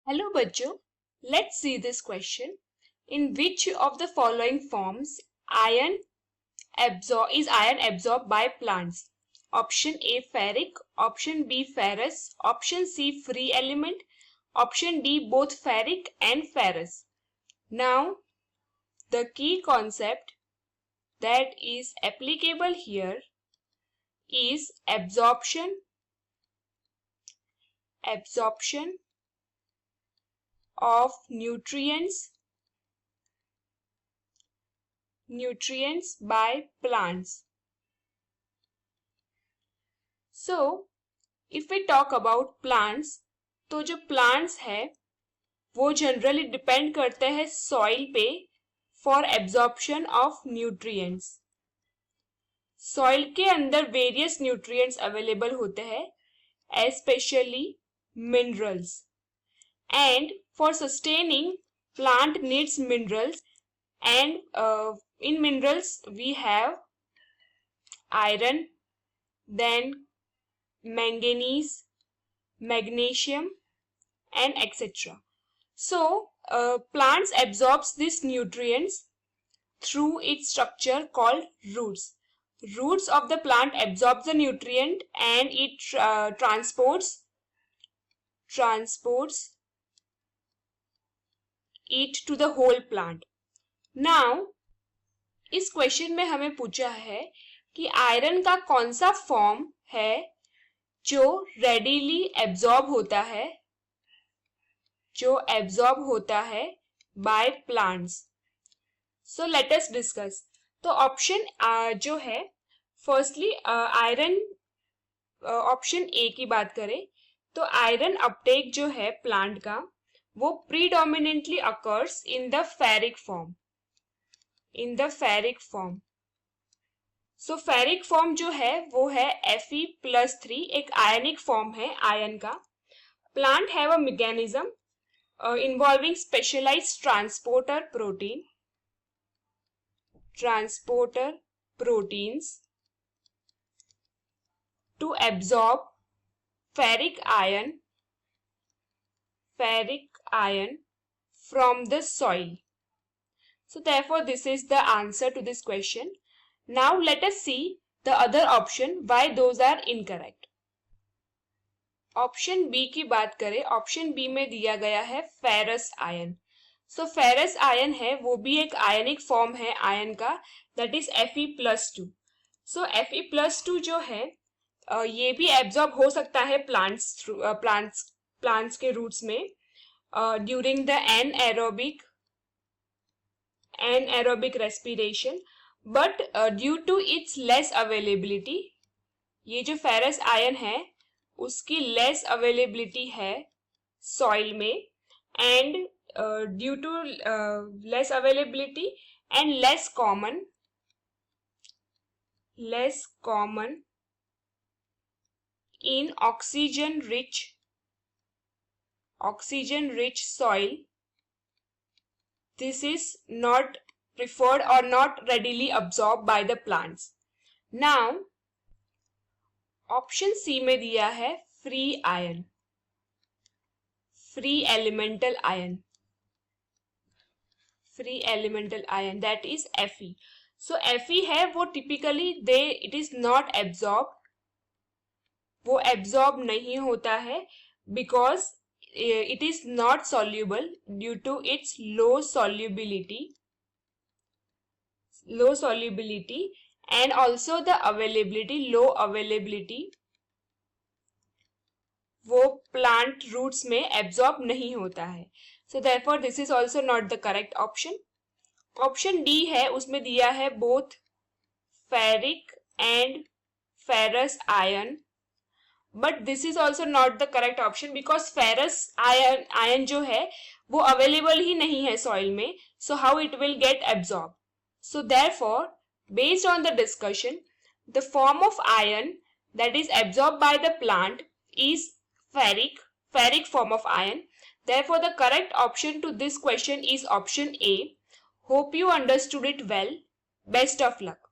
Hello bachcho, let's see this question. In which of the following forms iron is iron absorbed by plants? Option A ferric, option B ferrous, option C free element, option D both ferric and ferrous. Now the key concept that is applicable here is absorption of nutrients by plants. So if we talk about plants, तो जो plants है वो generally depend करते हैं soil पे for absorption of nutrients. Soil के अंदर various nutrients available होते हैं, especially minerals, and for sustaining plant needs minerals, and in minerals we have iron, then manganese, magnesium and etc. So plants absorbs these nutrients through its structure called roots. Roots of the plant absorb the nutrient and it transports it to the whole plant. Now इस question में हमें पूछा है कि iron का कौन सा form है जो रेडिली एब्जॉर्ब होता है by plants. So let us discuss. तो ऑप्शन जो है फर्स्टली आयरन, ऑप्शन ए की बात करें तो आयरन अपटेक जो है प्लांट का वो predominantly occurs in the ferric form. So ferric form जो है वो है Fe+3, एक आयनिक फॉर्म है आयन का. Plant have a mechanism involving specialised transporter proteins to absorb ferric iron from the soil. So therefore this is the answer to this question. Now let us see the other option, why those are incorrect. Option B की बात करें, option B में दिया गया है ferrous ion. So ferrous ion है वो भी एक आयनिक फॉर्म है आयन का, that is Fe+2. So Fe+2 जो है ये भी एब्जॉर्ब हो सकता है प्लांट्स के रूट्स में during the anaerobic respiration, but due to its less availability, ये जो फेरस आयन है उसकी लेस अवेलेबिलिटी है सॉइल में, and due to less availability and less common in oxygen rich soil, this is not preferred or not readily absorbed by the plants. Now option C में दिया है free elemental iron, that is Fe. So Fe है वो typically it is not absorbed, वो absorb नहीं होता है because it is not soluble due to its low solubility and also the low availability, वो प्लांट रूट्स में absorb नहीं होता है. So therefore this is also not the correct option. Option D है उसमें दिया है both ferric and ferrous ion, but this is also not the correct option because ferrous ion जो है वो अवेलेबल ही नहीं है सॉइल में. So how it will get absorb? So therefore based on the discussion, the form of iron that is absorbed by the plant is ferric form of iron. Therefore the correct option to this question is option A. Hope you understood it well. Best of luck.